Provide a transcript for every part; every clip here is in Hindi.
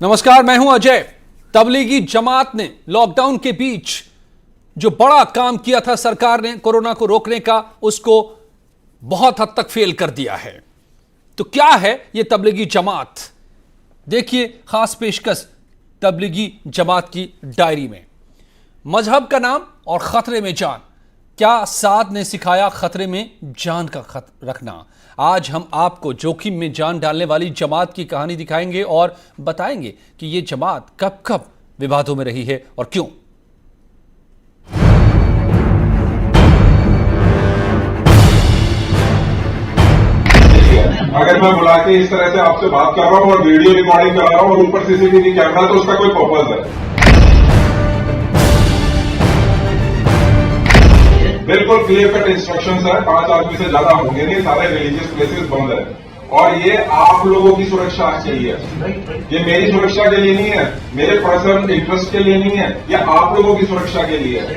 नमस्कार, मैं हूं अजय। तबलीगी जमात ने लॉकडाउन के बीच जो बड़ा काम किया था सरकार ने कोरोना को रोकने का, उसको बहुत हद तक फेल कर दिया है। तो क्या है यह तबलीगी जमात? देखिए खास पेशकश तबलीगी जमात की डायरी में। मजहब का नाम और खतरे में जान। क्या साद ने सिखाया खतरे में जान का रखना? आज हम आपको जोखिम में जान डालने वाली जमात की कहानी दिखाएंगे और बताएंगे कि यह जमात कब कब विवादों में रही है और क्यों। अगर मैं बुला के इस तरह से आपसे बात कर रहा हूं और वीडियो रिकॉर्डिंग करा रहा हूं और ऊपर सीसीटीवी कैमरा, तो उसका कोई पर्पज है? बिल्कुल क्लियर कट इंस्ट्रक्शंस है। 5 आदमी से ज्यादा होंगे नहीं, सारे रिलीजियस प्लेसेस बंद है। और ये आप लोगों की सुरक्षा के लिए, ये मेरी सुरक्षा के लिए नहीं है, मेरे पर्सनल इंटरेस्ट के लिए नहीं है, ये आप लोगों की सुरक्षा के लिए है।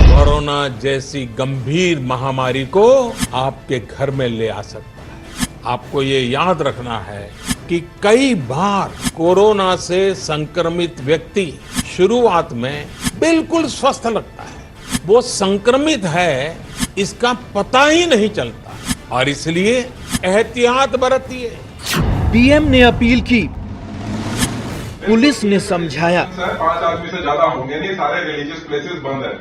कोरोना जैसी गंभीर महामारी को आपके घर में ले आ सकता है। आपको ये याद रखना है कि कई बार कोरोना से संक्रमित व्यक्ति शुरुआत में बिल्कुल स्वस्थ लगता है, वो संक्रमित है इसका पता ही नहीं चलता, और इसलिए एहतियात बरतिए। पीएम ने अपील की, पुलिस ने समझाया। 5 आदमी से ज्यादा होंगे नहीं, सारे रिलीजियस प्लेसेस बंद है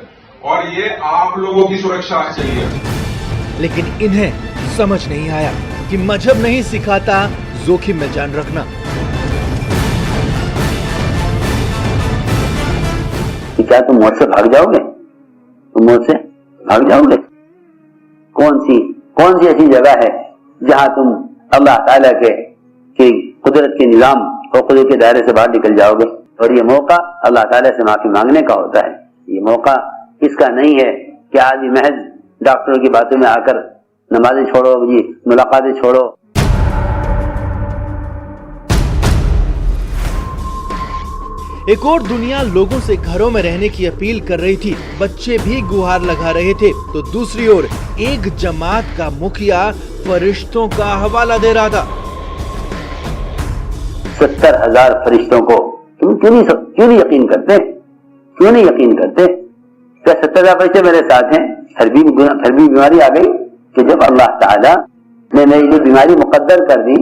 और ये आप लोगों की सुरक्षा के लिए। लेकिन इन्हें समझ नहीं आया कि मजहब नहीं सिखाता जोखिम में जान रखना। क्या तुम मुझसे भाग जाओगे? तुम मुझसे भाग जाओगे? कौन सी ऐसी जगह है जहां तुम अल्लाह ताला के कुदरत के निजाम और कुदरत के दायरे से बाहर निकल जाओगे? और ये मौका अल्लाह ताला से माफी मांगने का होता है। ये मौका इसका नहीं है कि आदमी महज डॉक्टरों की बातों में आकर नमाजें छोड़ो जी, मुलाकातें छोड़ो। एक और दुनिया लोगों से घरों में रहने की अपील कर रही थी, बच्चे भी गुहार लगा रहे थे, तो दूसरी ओर एक जमात का मुखिया फरिश्तों का हवाला दे रहा था। 70,000 फरिश्तों को तुम क्यों नहीं यकीन करते? क्यों नहीं यकीन करते? क्या 70,000 फरिश्ते मेरे साथ हैं? फिर भी बीमारी आ गई कि जब अल्लाह ताला ने मेरी लिए बीमारी मुकद्दर कर दी,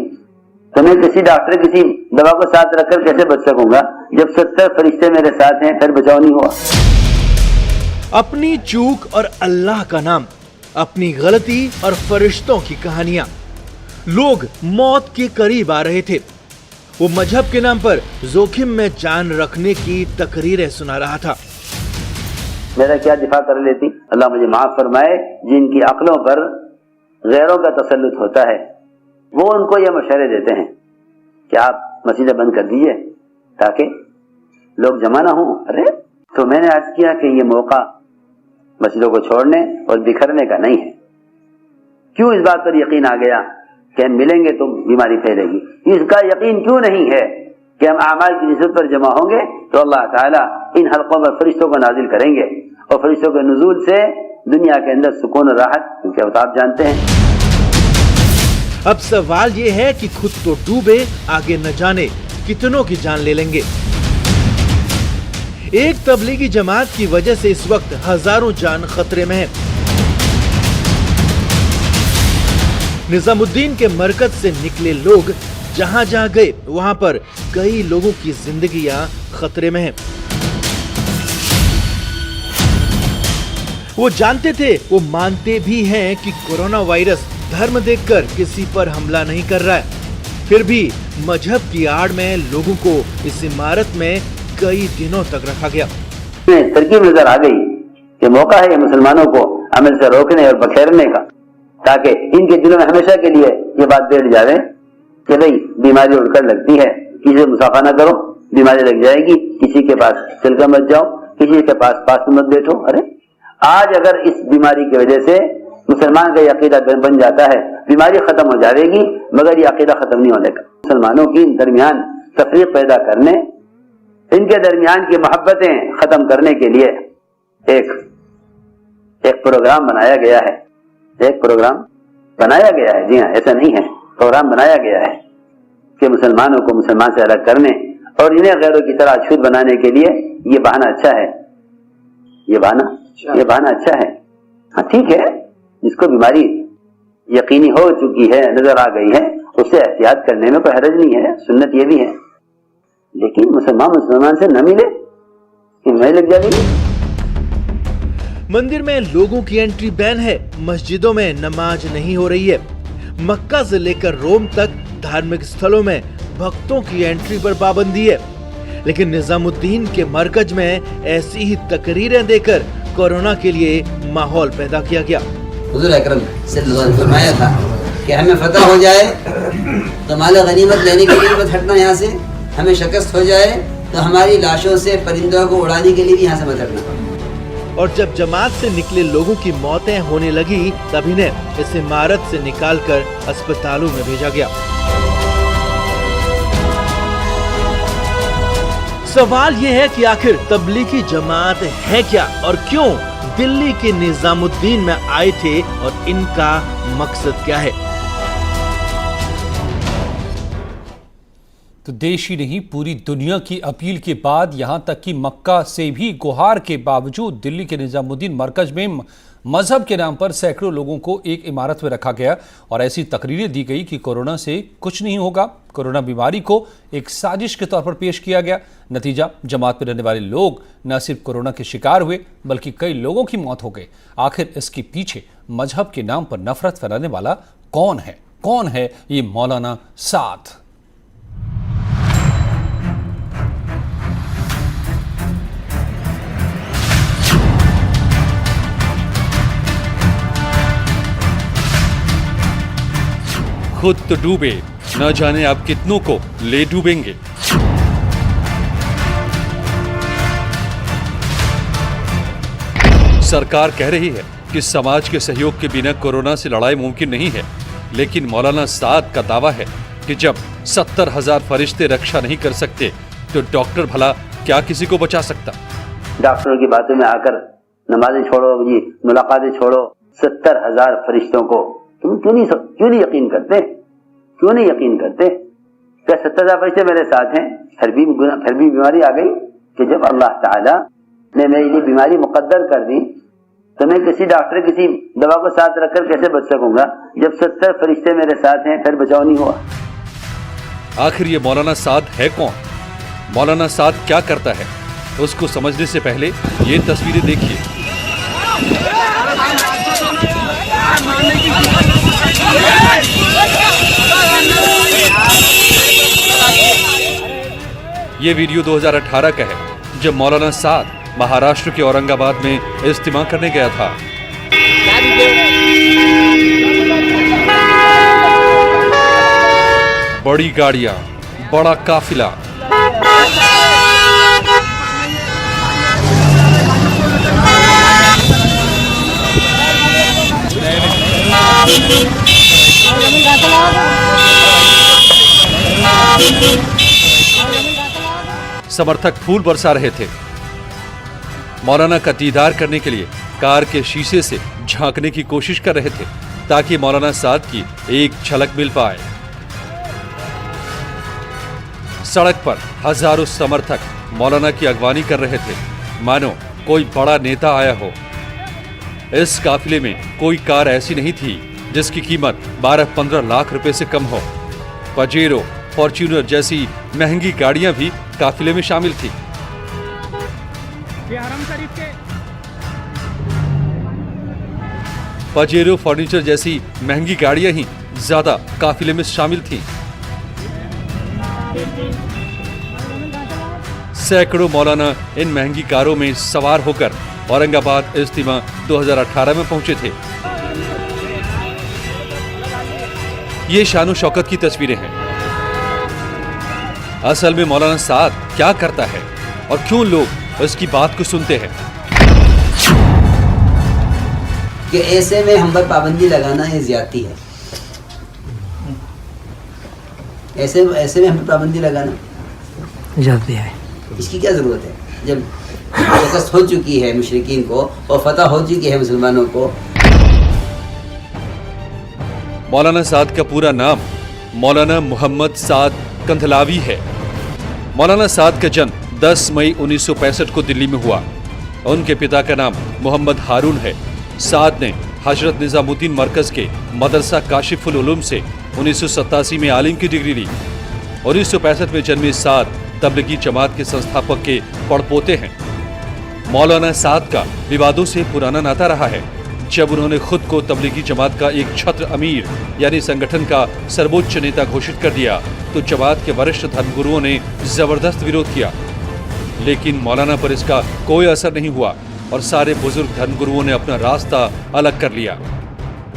तो मैं किसी डॉक्टर किसी दवा को साथ रखकर कैसे बच सकूंगा? जब 70 फरिश्ते मेरे साथ हैं फिर बचाव नहीं हुआ। अपनी चूक और अल्लाह का नाम, अपनी गलती और फरिश्तों की कहानियां। लोग मौत के करीब आ रहे थे। वो मजहब के नाम पर जोखिम में जान रखने की तकरीरें सुना रहा था। मेरा क्या दिफा कर लेती? अल्लाह मुझे माफ फरमाए। जिनकी अक्लों पर गैरों का तसल्लुत होता है, वो उनको ये मशवरे देते हैं कि आप मस्जिदें बंद कर दीजिए ताकि लोग जमा ना हो। अरे तो मैंने अर्ज किया कि ये मौका मस्जिदों को छोड़ने और बिखरने का नहीं है। क्यों इस बात पर यकीन आ गया कि हम मिलेंगे तो बीमारी फैलेगी? इसका यकीन क्यों नहीं है कि हम आमाल की निस्बत पर जमा होंगे तो अल्लाह ताला इन हल्कों पर फरिश्तों को नाजिल करेंगे और फरिश्तों के नुज़ूल से दुनिया के अंदर सुकून और राहत, क्योंकि आप जानते हैं। अब सवाल ये है कि खुद तो डूबे, आगे न जाने कितनों की जान ले लेंगे। एक तबलीगी जमात की वजह से इस वक्त हजारों जान खतरे में है। निजामुद्दीन के मरकज से निकले लोग जहां जहां गए, वहां पर कई लोगों की जिंदगियां खतरे में हैं। वो जानते थे, वो मानते भी हैं कि कोरोना वायरस धर्म देखकर किसी पर हमला नहीं कर रहा है। फिर भी मजहब की आड़ में लोगों को इस इमारत में कई दिनों तक रखा गया। तरकीब नजर आ गई कि मौका है मुसलमानों को अमल से रोकने और बखेरने का, ताकि इनके दिलों में हमेशा के लिए ये बात बैठ जाए कि भाई बीमारी उड़कर लगती है, किसी से मुसाफा ना करो, बीमारी लग जाएगी। किसी के पास चलकर मत जाओ, किसी के पास मत बैठो। अरे आज अगर इस बीमारी की वजह से मुसलमान का अकीदा बन जाता है, बीमारी खत्म हो जाएगी, मगर ये अकीदा खत्म नहीं होने का। मुसलमानों की दरमियान तफरीक पैदा करने, इनके दरमियान की मोहब्बतें खत्म करने के लिए एक प्रोग्राम बनाया गया है। एक प्रोग्राम बनाया गया है। जी हाँ, ऐसा नहीं है प्रोग्राम बनाया गया है कि मुसलमानों को मुसलमान से अलग करने और इन्हें गैरों की तरह अछूत बनाने के लिए ये बहाना अच्छा है, ये बहाना अच्छा है। हाँ ठीक है, जिसको बीमारी यकीनी हो चुकी है, नजर आ गई है, उससे एहतियात करने में कोई हरज नहीं है, सुन्नत ये भी है। लेकिन मुसलमान से न मिले कि बीमारी लग जाएगी। मंदिर में लोगों की एंट्री बैन है, मस्जिदों में नमाज नहीं हो रही है। मक्का से लेकर रोम तक धार्मिक स्थलों में भक्तों की एंट्री पर पाबंदी है। लेकिन निजामुद्दीन के मरकज में ऐसी ही तकरीरें देकर कोरोना के लिए माहौल पैदा किया गया। हुजूर अकरम सल्लल्लाहु अलैहि वसल्लम ने फरमाया था कि हमें फतह हो जाए तो माल गनीमत लेने के लिए मत हटना यहाँ से, हमें शिकस्त हो जाए तो हमारी लाशों से परिंदों को उड़ाने के लिए भी यहाँ से मत हटना। और जब जमात से निकले लोगों की मौतें होने लगी तब इन्हें इस इमारत से निकालकर अस्पतालों में भेजा गया। सवाल यह है कि आखिर तबलीगी जमात है क्या और क्यों दिल्ली के निजामुद्दीन में आए थे और इनका मकसद क्या है। तो देश ही नहीं पूरी दुनिया की अपील के बाद यहां तक कि मक्का से भी गुहार के बावजूद दिल्ली के निजामुद्दीन मरकज में मजहब के नाम पर सैकड़ों लोगों को एक इमारत में रखा गया और ऐसी तकरीरें दी गई कि कोरोना से कुछ नहीं होगा। कोरोना बीमारी को एक साजिश के तौर पर पेश किया गया। नतीजा, जमात में रहने वाले लोग न सिर्फ कोरोना के शिकार हुए बल्कि कई लोगों की मौत हो गई। आखिर इसके पीछे मजहब के नाम पर नफरत फैलाने वाला कौन है? कौन है ये मौलाना साद? खुद तो डूबे, न जाने आप कितनों को ले डूबेंगे। सरकार कह रही है कि समाज के सहयोग के बिना कोरोना से लड़ाई मुमकिन नहीं है, लेकिन मौलाना साद का दावा है कि जब 70,000 फरिश्ते रक्षा नहीं कर सकते तो डॉक्टर भला क्या किसी को बचा सकता। डॉक्टरों की बातों में आकर नमाजें छोड़ो जी, मुलाकातें छोड़ो, 70,000 फरिश्तों को तुम क्यों नहीं यकीन करते? क्यों नहीं यकीन करते? क्या 70,000 फरिश्ते मेरे साथ हैं? फिर भी बीमारी आ गई कि जब अल्लाह ताला ने मेरे लिए बीमारी मुकद्दर कर दी तो मैं किसी डॉक्टर किसी दवा को साथ रखकर कैसे बच सकूंगा? जब 70 फरिश्ते मेरे साथ हैं फिर बचाव नहीं हुआ। आखिर ये मौलाना साद है कौन? मौलाना साद क्या करता है? उसको समझने से पहले ये तस्वीरें देखिए। ये वीडियो 2018 का है जब मौलाना साद महाराष्ट्र के औरंगाबाद में इज्तिमा करने गया था। बड़ी गाड़ियां, बड़ा काफिला, समर्थक फूल बरसा रहे थे। मौलाना का दीदार करने के लिए कार के शीशे से झांकने की कोशिश कर रहे थे ताकि मौलाना साद की एक झलक मिल पाए। सड़क पर हजारों समर्थक मौलाना की अगवानी कर रहे थे मानो कोई बड़ा नेता आया हो। इस काफिले में कोई कार ऐसी नहीं थी जिसकी कीमत 12-15 लाख रुपए से कम हो। पजेरो, फॉर्च्यूनर जैसी महंगी गाड़ियां भी काफिले में शामिल थी। पजेरो फर्नीचर जैसी महंगी गाड़ियां ही ज्यादा काफिले में शामिल थीं। सैकड़ों मौलाना इन महंगी कारों में सवार होकर औरंगाबाद इज्तिमा 2018 में पहुंचे थे। ये शानो शौकत की तस्वीरें हैं। असल में मौलाना साद क्या करता है और क्यों लोग उसकी बात को सुनते हैं? कि ऐसे में हम पर पाबंदी लगाना ये ज्यादती है। ऐसे में हम पर पाबंदी लगाना ज्यादती है। इसकी क्या जरूरत है जब शिकस्त हो चुकी है मुशरिकीन को और फतह हो चुकी है मुसलमानों को। मौलाना साद का पूरा नाम मौलाना मोहम्मद साद कंधलावी है। मौलाना साद का जन्म 10 मई 1965 को दिल्ली में हुआ। उनके पिता का नाम मोहम्मद हारून है। साद ने हजरत निजामुद्दीन मरकज के मदरसा काशिफुल उलूम से 1987 में आलिम की डिग्री ली। 1965 में जन्मे साद तबलीगी जमात के संस्थापक के पड़पोते हैं। मौलाना साद का विवादों से पुराना नाता रहा है। जब उन्होंने खुद को तबलीगी जमात का एक छत्र अमीर यानी संगठन का सर्वोच्च नेता घोषित कर दिया तो जमात के वरिष्ठ धर्मगुरुओं ने जबरदस्त विरोध किया, लेकिन मौलाना पर इसका कोई असर नहीं हुआ और सारे बुजुर्ग धर्मगुरुओं ने अपना रास्ता अलग कर लिया।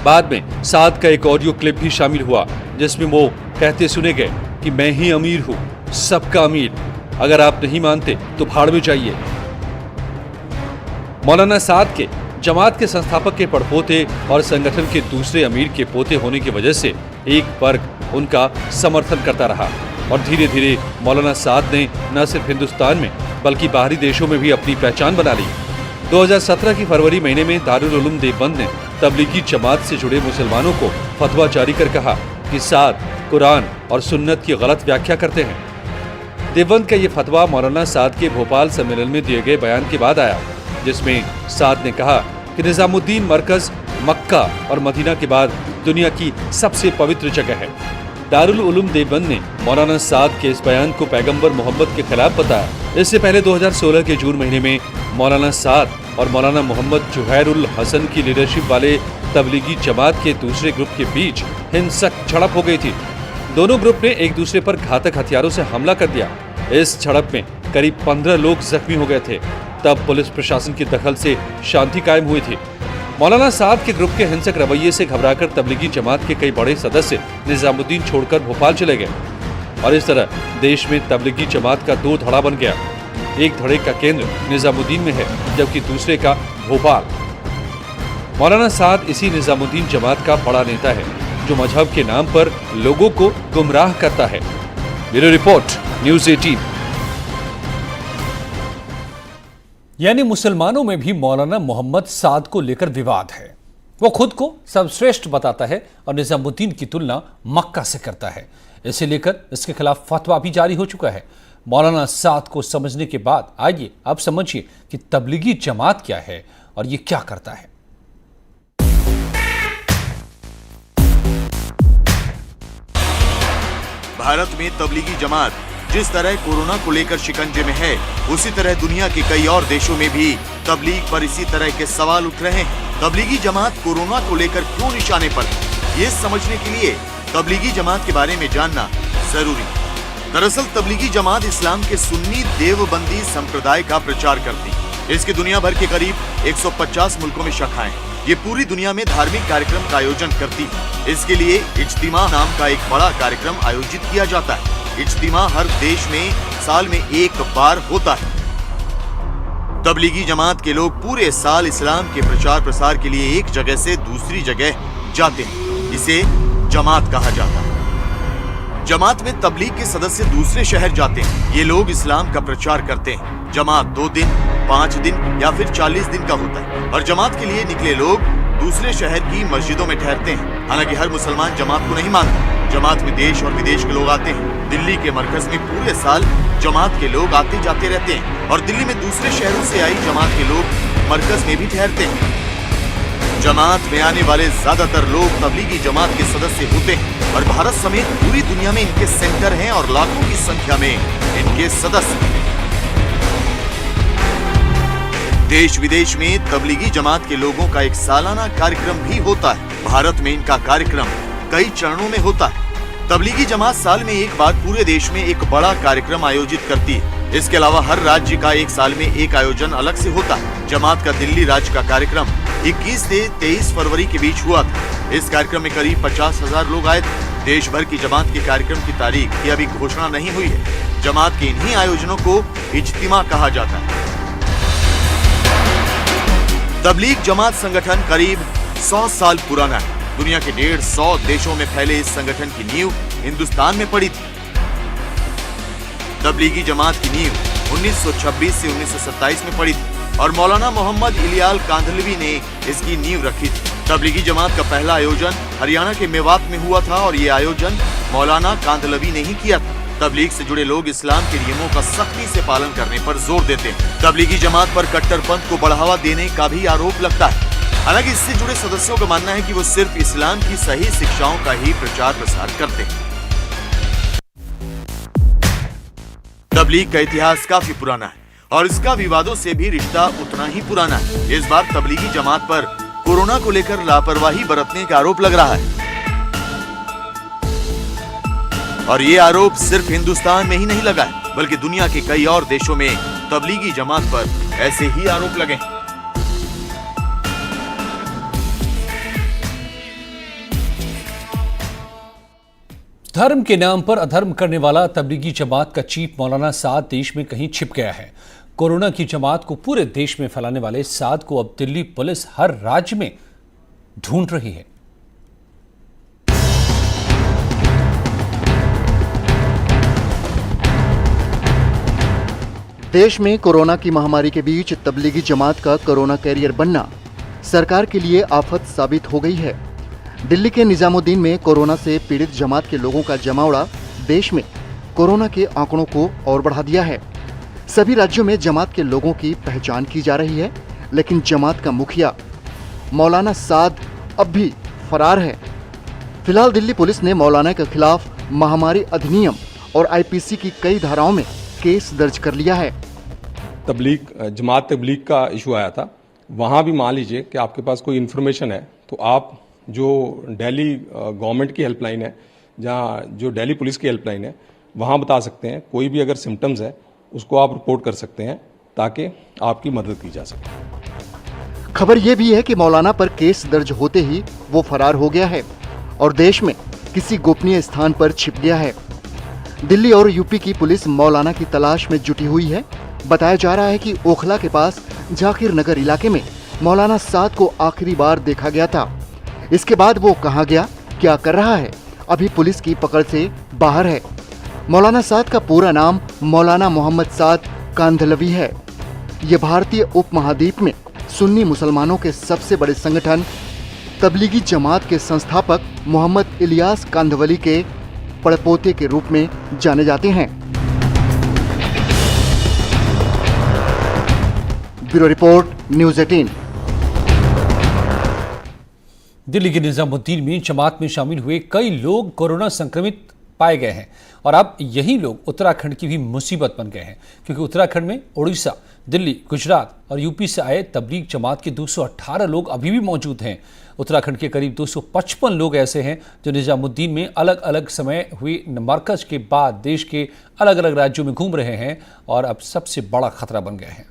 बाद में साद का एक ऑडियो क्लिप भी शामिल हुआ जिसमें वो कहते सुने गए कि मैं ही अमीर हूं, सबका अमीर, अगर आप नहीं मानते तो भाड़ में जाइए। मौलाना साद के जमात के संस्थापक के पड़पोते और संगठन के दूसरे अमीर के पोते होने की वजह से एक वर्ग उनका समर्थन करता रहा और धीरे धीरे मौलाना साद ने न सिर्फ हिंदुस्तान में बल्कि बाहरी देशों में भी अपनी पहचान बना ली। 2017 की फरवरी महीने में दारुल उलूम देवबंद ने तबलीगी जमात से जुड़े मुसलमानों को फतवा जारी कर कहा कि साद कुरान और सुन्नत की गलत व्याख्या करते हैं। देवबंद का ये फतवा मौलाना साद के भोपाल सम्मेलन में दिए गए बयान के बाद आया, जिसमें साद ने कहा कि निजामुद्दीन मरकज मक्का और मदीना के बाद दुनिया की सबसे पवित्र जगह है। दारुल उलूम देवबंद ने मौलाना साद के इस बयान को पैगंबर मोहम्मद के खिलाफ बताया। इससे पहले 2016 के जून महीने में मौलाना साद और मौलाना मोहम्मद जुहैरुल हसन की लीडरशिप वाले तबलीगी जमात के दूसरे ग्रुप के बीच हिंसक झड़प हो गई थी। दोनों ग्रुप ने एक दूसरे पर घातक हथियारों से हमला कर दिया। इस झड़प में करीब 15 लोग जख्मी हो गए थे। तब पुलिस प्रशासन की दखल से शांति कायम हुई थी। मौलाना साद के ग्रुप के हिंसक रवैये से घबराकर तबलीगी जमात के कई बड़े सदस्य निजामुद्दीन छोड़कर भोपाल चले गए और इस तरह देश में तबलीगी जमात का दो धड़ा बन गया। एक धड़े का केंद्र निजामुद्दीन में है जबकि दूसरे का भोपाल। मौलाना साद इसी निजामुद्दीन जमात का बड़ा नेता है जो मजहब के नाम पर लोगों को गुमराह करता है। Bureau report, news 18। यानी मुसलमानों में भी मौलाना मोहम्मद साद को लेकर विवाद है। वो खुद को सर्वश्रेष्ठ बताता है और निजामुद्दीन की तुलना मक्का से करता है। इसे लेकर इसके खिलाफ फतवा भी जारी हो चुका है। मौलाना साद को समझने के बाद आइए अब समझिए कि तबलीगी जमात क्या है और ये क्या करता है। भारत में तबलीगी जमात जिस तरह कोरोना को लेकर शिकंजे में है, उसी तरह दुनिया के कई और देशों में भी तबलीग पर इसी तरह के सवाल उठ रहे हैं। तबलीगी जमात कोरोना को लेकर क्यों निशाने पर है, ये समझने के लिए तबलीगी जमात के बारे में जानना जरूरी है। दरअसल तबलीगी जमात इस्लाम के सुन्नी देवबंदी संप्रदाय का प्रचार करती है। इसकी दुनिया भर के करीब 150 मुल्कों में शाखाएं। ये पूरी दुनिया में धार्मिक कार्यक्रम का आयोजन करती है। इसके लिए इज्तिमा नाम का एक बड़ा कार्यक्रम आयोजित किया जाता है। इज्तिमा हर देश में साल में एक बार होता है। तबलीगी जमात के लोग पूरे साल इस्लाम के प्रचार प्रसार के लिए एक जगह से दूसरी जगह जाते हैं। इसे जमात कहा जाता है। जमात में तबलीग के सदस्य दूसरे शहर जाते हैं। ये लोग इस्लाम का प्रचार करते हैं। जमात 2 दिन, 5 दिन या फिर 40 दिन का होता है और जमात के लिए निकले लोग दूसरे शहर की मस्जिदों में ठहरते हैं। हालांकि हर मुसलमान जमात को नहीं मानता। जमात में देश और विदेश के लोग आते हैं। दिल्ली के मरकज में पूरे साल जमात के लोग आते जाते रहते हैं और दिल्ली में दूसरे शहरों से आई जमात के लोग मरकज में भी ठहरते हैं। जमात में आने वाले ज्यादातर लोग तबलीगी जमात के सदस्य होते हैं और भारत समेत पूरी दुनिया में इनके सेंटर हैं और लाखों की संख्या में इनके सदस्य हैं। देश विदेश में तबलीगी जमात के लोगों का एक सालाना कार्यक्रम भी होता है। भारत में इनका कार्यक्रम कई चरणों में होता है। तबलीगी जमात साल में एक बार पूरे देश में एक बड़ा कार्यक्रम आयोजित करती है। इसके अलावा हर राज्य का एक साल में एक आयोजन अलग से होता है। जमात का दिल्ली राज्य का कार्यक्रम 21 से 23 फरवरी के बीच हुआ था। इस कार्यक्रम में करीब 50,000 लोग आए थे। देश भर की जमात के कार्यक्रम की तारीख की अभी घोषणा नहीं हुई है। जमात के इन्हीं आयोजनों को इज्तिमा कहा जाता है। तबलीग जमात संगठन करीब 100 साल पुराना है। दुनिया के 150 देशों में फैले इस संगठन की नींव हिंदुस्तान में पड़ी थी। तबलीगी जमात की नींव 1926 से 1927 में पड़ी थी और मौलाना मोहम्मद इलियाल कांधलवी ने इसकी नींव रखी थी। तबलीगी जमात का पहला आयोजन हरियाणा के मेवात में हुआ था और ये आयोजन मौलाना कांधलवी ने ही किया था। तबलीग से जुड़े लोग इस्लाम के नियमों का सख्ती से पालन करने पर जोर देते हैं। तबलीगी जमात पर कट्टरपंथ को बढ़ावा देने का भी आरोप लगता है। हालांकि इससे जुड़े सदस्यों का मानना है कि वो सिर्फ इस्लाम की सही शिक्षाओं का ही प्रचार प्रसार करते हैं। तबलीग का इतिहास काफी पुराना है और इसका विवादों से भी रिश्ता उतना ही पुराना है। इस बार तबलीगी जमात पर कोरोना को लेकर लापरवाही बरतने का आरोप लग रहा है और ये आरोप सिर्फ हिंदुस्तान में ही नहीं लगा है, बल्कि दुनिया के कई और देशों में तबलीगी जमात पर ऐसे ही आरोप लगे हैं। धर्म के नाम पर अधर्म करने वाला तबलीगी जमात का चीफ मौलाना साद देश में कहीं छिप गया है। कोरोना की जमात को पूरे देश में फैलाने वाले साद को अब दिल्ली पुलिस हर राज्य में ढूंढ रही है। देश में कोरोना की महामारी के बीच तबलीगी जमात का कोरोना कैरियर बनना सरकार के लिए आफत साबित हो गई है। दिल्ली के निजामुद्दीन में कोरोना से पीड़ित जमात के लोगों का जमावड़ा देश में कोरोना के आंकड़ों को और बढ़ा दिया है। सभी राज्यों में जमात के लोगों की पहचान की जा रही है, लेकिन जमात का मुखिया मौलाना साद अब भी फरार है। फिलहाल दिल्ली पुलिस ने मौलाना के खिलाफ महामारी अधिनियम और आईपीसी की कई धाराओं में केस दर्ज कर लिया है। जमात तबलीग का इशू आया था, वहाँ भी मान लीजिए कि आपके पास कोई इन्फॉर्मेशन है तो आप जो दिल्ली गवर्नमेंट की हेल्पलाइन है, जहाँ जो दिल्ली पुलिस की हेल्पलाइन है, वहाँ बता सकते हैं। कोई भी अगर सिम्टम्स है उसको आप रिपोर्ट कर सकते हैं ताकि आपकी मदद की जा सके। खबर यह भी है कि मौलाना पर केस दर्ज होते ही वो फरार हो गया है और देश में किसी गोपनीय स्थान पर छिप गया है। दिल्ली और यूपी की पुलिस मौलाना की तलाश में जुटी हुई है। बताया जा रहा है कि ओखला के पास जाकिर नगर इलाके में मौलाना साद को आखिरी बार देखा गया था। इसके बाद वो कहां गया, क्या कर रहा है, अभी पुलिस की पकड़ से बाहर है। मौलाना साद का पूरा नाम मौलाना मोहम्मद साद कांधलवी है। ये भारतीय उपमहाद्वीप में सुन्नी मुसलमानों के सबसे बड़े संगठन तबलीगी जमात के संस्थापक मोहम्मद इलियास कांधवली के पड़पोते के रूप में जाने जाते हैं। Bureau report, news 18। दिल्ली के निजामुद्दीन में जमात में शामिल हुए कई लोग कोरोना संक्रमित पाए गए हैं और अब यही लोग उत्तराखंड की भी मुसीबत बन गए हैं, क्योंकि उत्तराखंड में उड़ीसा, दिल्ली, गुजरात और यूपी से आए तबलीग जमात के 218 लोग अभी भी मौजूद हैं। उत्तराखंड के करीब 255 लोग ऐसे हैं जो निजामुद्दीन में अलग अलग समय हुई मरकज के बाद देश के अलग अलग राज्यों में घूम रहे हैं और अब सबसे बड़ा खतरा बन गए हैं।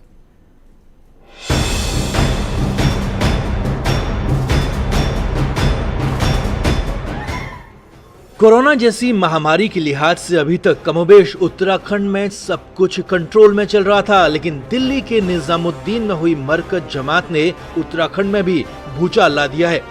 कोरोना जैसी महामारी के लिहाज से अभी तक कमोबेश उत्तराखंड में सब कुछ कंट्रोल में चल रहा था, लेकिन दिल्ली के निजामुद्दीन में हुई मरकज जमात ने उत्तराखंड में भी भूचाल ला दिया है।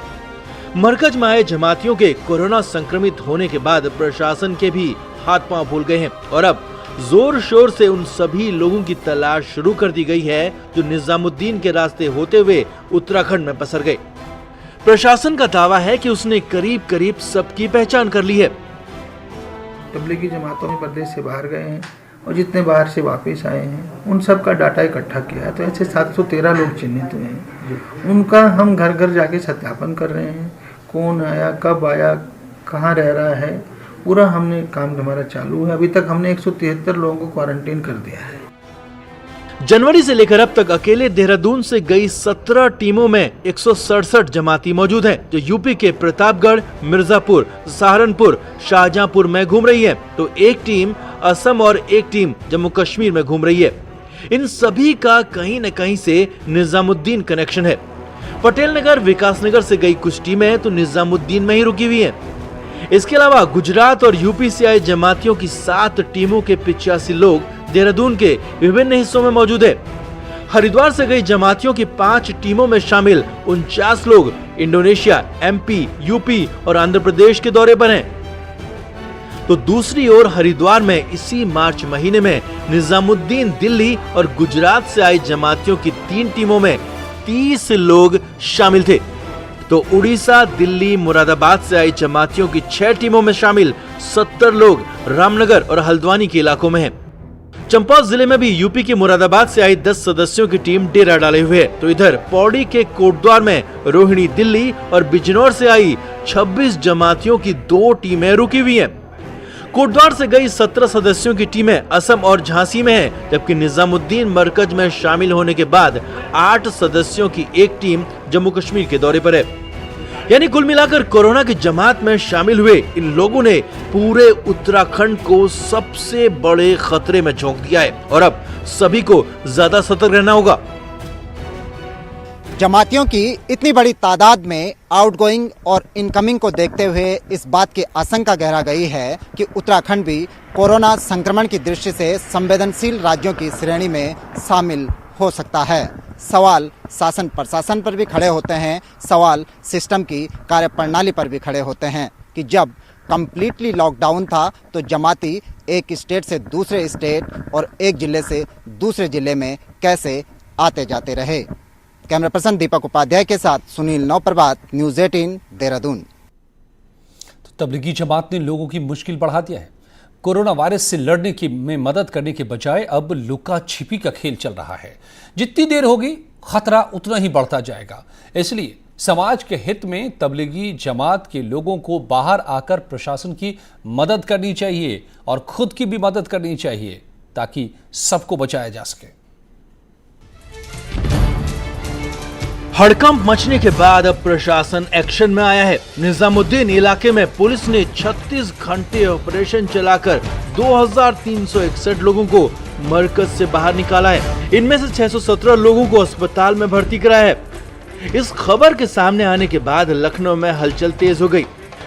मरकज में आए जमातियों के कोरोना संक्रमित होने के बाद प्रशासन के भी हाथ पांव भूल गए हैं और अब जोर शोर से उन सभी लोगों की तलाश शुरू कर दी गई है जो निजामुद्दीन के रास्ते होते हुए उत्तराखंड में पसर गए। प्रशासन का दावा है कि उसने करीब करीब सबकी पहचान कर ली है। तबलीगी जमातों में प्रदेश से बाहर गए हैं और जितने बाहर से वापस आए हैं उन सब का डाटा इकट्ठा किया है, तो ऐसे 713 लोग चिन्हित हुए हैं। उनका हम घर घर जाके सत्यापन कर रहे हैं, कौन आया, कब आया, कहाँ रह रहा है, पूरा हमने काम हमारा चालू है। अभी तक हमने 173 लोगों को क्वारंटीन कर दिया है। जनवरी से लेकर अब तक अकेले देहरादून से गई 17 टीमों में 167 जमाती मौजूद हैं, जो यूपी के प्रतापगढ़, मिर्जापुर, सहारनपुर, शाहजहांपुर में घूम रही है, तो एक टीम असम और एक टीम जम्मू कश्मीर में घूम रही है। इन सभी का कहीं न कहीं से निजामुद्दीन कनेक्शन है। पटेल नगर, विकास नगर से गई कुछ टीमें तो निजामुद्दीन में ही रुकी हुई हैं। इसके अलावा गुजरात और यूपी से आए जमातियों की 7 टीमों के 85 लोग देहरादून के विभिन्न हिस्सों में मौजूद है। हरिद्वार से गई जमातियों की 5 टीमों में शामिल 49 लोग इंडोनेशिया, एमपी, यूपी और आंध्र प्रदेश के दौरे पर हैं। तो दूसरी ओर हरिद्वार में इसी मार्च महीने में निजामुद्दीन, दिल्ली और गुजरात से आई जमातियों की 3 टीमों में 30 लोग शामिल थे। तो उड़ीसा, दिल्ली, मुरादाबाद से आई जमातियों की 6 टीमों में शामिल 70 लोग रामनगर और हल्द्वानी के इलाकों में हैं। चंपावत जिले में भी यूपी के मुरादाबाद से आई 10 सदस्यों की टीम डेरा डाले हुए है। तो इधर पौड़ी के कोटद्वार में रोहिणी, दिल्ली और बिजनौर से आई 26 जमातियों की 2 टीमें रुकी हुई हैं। कोटद्वार से गई 17 सदस्यों की टीमें असम और झांसी में हैं, जबकि निजामुद्दीन मरकज में शामिल होने के बाद 8 सदस्यों की एक टीम जम्मू कश्मीर के दौरे पर है। यानी कुल मिलाकर कोरोना की जमात में शामिल हुए इन लोगों ने पूरे उत्तराखंड को सबसे बड़े खतरे में झोंक दिया है और अब सभी को ज्यादा सतर्क रहना होगा। जमातियों की इतनी बड़ी तादाद में आउटगोइंग और इनकमिंग को देखते हुए इस बात की आशंका गहरा गई है कि उत्तराखंड भी कोरोना संक्रमण की दृष्टि से संवेदनशील राज्यों की श्रेणी में शामिल हो सकता है। सवाल शासन प्रशासन पर भी खड़े होते हैं, सवाल सिस्टम की कार्यप्रणाली पर भी खड़े होते हैं कि जब कंप्लीटली लॉकडाउन था तो जमाती एक स्टेट से दूसरे स्टेट और एक जिले से दूसरे जिले में कैसे आते जाते रहे। कैमरा पर्सन दीपक उपाध्याय के साथ सुनील नौप्रभात, न्यूज़ 18 देहरादून। तो तबलीगी जमात ने लोगों की मुश्किल बढ़ा दिया है। कोरोना वायरस से लड़ने की में मदद करने के बजाय अब लुका छिपी का खेल चल रहा है। जितनी देर होगी खतरा उतना ही बढ़ता जाएगा। इसलिए समाज के हित में तबलीगी जमात के लोगों को बाहर आकर प्रशासन की मदद करनी चाहिए और खुद की भी मदद करनी चाहिए ताकि सबको बचाया जा सके। हड़कंप मचने के बाद अब प्रशासन एक्शन में आया है। निजामुद्दीन इलाके में पुलिस ने 36 घंटे ऑपरेशन चलाकर 2361 लोगों को मरकज से बाहर निकाला है। इनमें से 617 लोगों को अस्पताल में भर्ती कराया है। इस खबर के सामने आने के बाद लखनऊ में हलचल तेज हो गई।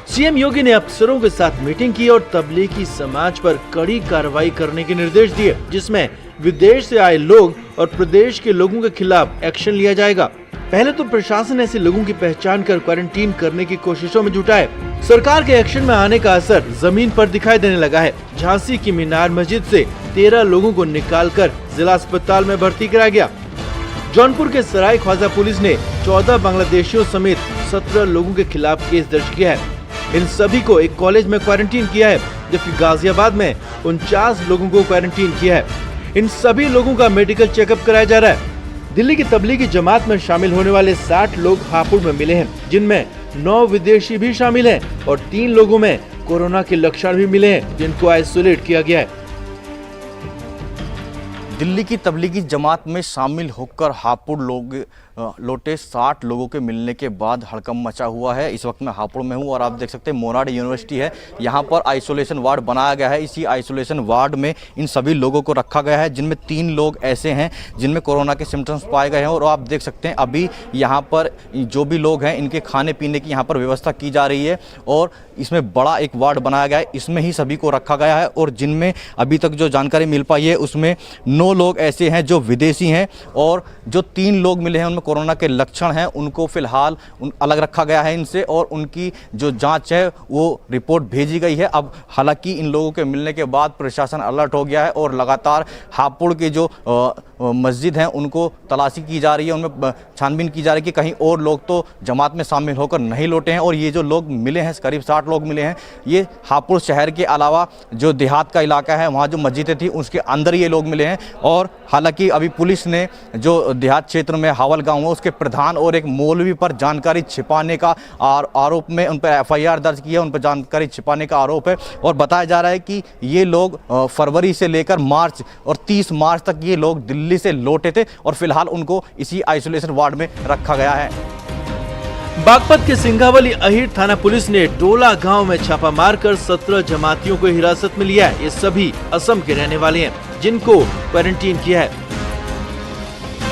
सीएम योगी ने अफसरों के साथ मीटिंग की और तबलीगी समाज पर कड़ी कार्रवाई करने के निर्देश दिए, जिसमें विदेश से आए लोग और प्रदेश के लोगों के खिलाफ एक्शन लिया जाएगा। पहले तो प्रशासन ऐसे लोगों की पहचान कर क्वारंटीन करने की कोशिशों में जुटा है। सरकार के एक्शन में आने का असर जमीन पर दिखाई देने लगा है। झांसी की मीनार मस्जिद से 13 लोगों को निकालकर जिला अस्पताल में भर्ती कराया गया। जौनपुर के सराय ख्वाजा पुलिस ने 14 बांग्लादेशियों समेत 17 लोगों के खिलाफ केस दर्ज किया है। इन सभी को एक कॉलेज में क्वारंटीन किया है, जबकि गाजियाबाद में 49 लोगों को क्वारंटीन किया है। इन सभी लोगों का मेडिकल चेकअप कराया जा रहा है। दिल्ली की तबलीगी जमात में शामिल होने वाले 60 लोग हापुड़ में मिले हैं, जिनमें 9 विदेशी भी शामिल हैं और 3 लोगों में कोरोना के लक्षण भी मिले हैं, जिनको आइसोलेट किया गया है। दिल्ली की तबलीगी जमात में शामिल होकर हापुड़ लोग लौटे 60 लोगों के मिलने के बाद हड़कंप मचा हुआ है। इस वक्त मैं हापुड़ में हूं और आप देख सकते हैं मोनाड यूनिवर्सिटी है, यहां पर आइसोलेशन वार्ड बनाया गया है। इसी आइसोलेशन वार्ड में इन सभी लोगों को रखा गया है, जिनमें 3 लोग ऐसे हैं जिनमें कोरोना के सिम्टम्स पाए गए हैं। और आप देख सकते हैं अभी यहाँ पर जो भी लोग हैं इनके खाने पीने की यहाँ पर व्यवस्था की जा रही है और इसमें बड़ा एक वार्ड बनाया गया है, इसमें ही सभी को रखा गया है। और जिनमें अभी तक जो जानकारी मिल पाई है उसमें 9 लोग ऐसे हैं जो विदेशी हैं और जो 3 लोग मिले हैं उनमें कोरोना के लक्षण हैं, उनको फिलहाल अलग रखा गया है इनसे और उनकी जो जांच है वो रिपोर्ट भेजी गई है। अब हालांकि इन लोगों के मिलने के बाद प्रशासन अलर्ट हो गया है और लगातार हापुड़ के जो मस्जिद हैं उनको तलाशी की जा रही है, उनमें छानबीन की जा रही है कि कहीं और लोग तो जमात में शामिल होकर नहीं लौटे हैं। और ये जो लोग मिले हैं, करीब 60 लोग मिले हैं, ये हापुड़ शहर के अलावा जो देहात का इलाका है वहाँ जो मस्जिदें थी उसके अंदर ये लोग मिले हैं। और हालांकि अभी पुलिस ने जो देहात क्षेत्र में हावल गांव है उसके प्रधान और एक मौलवी पर जानकारी छिपाने का आरोप में उन पर FIR दर्ज की है, उन पर जानकारी छिपाने का आरोप है। और बताया जा रहा है कि ये लोग फरवरी से लेकर मार्च और 30 मार्च तक ये लोग दिल्ली से लौटे थे और फिलहाल उनको इसी आइसोलेशन वार्ड में रखा गया है। बागपत के सिंघावली अहिर थाना पुलिस ने डोला गांव में छापा मारकर 17 जमातियों को हिरासत में लिया है। ये सभी असम के रहने वाले हैं, जिनको क्वारंटीन किया है।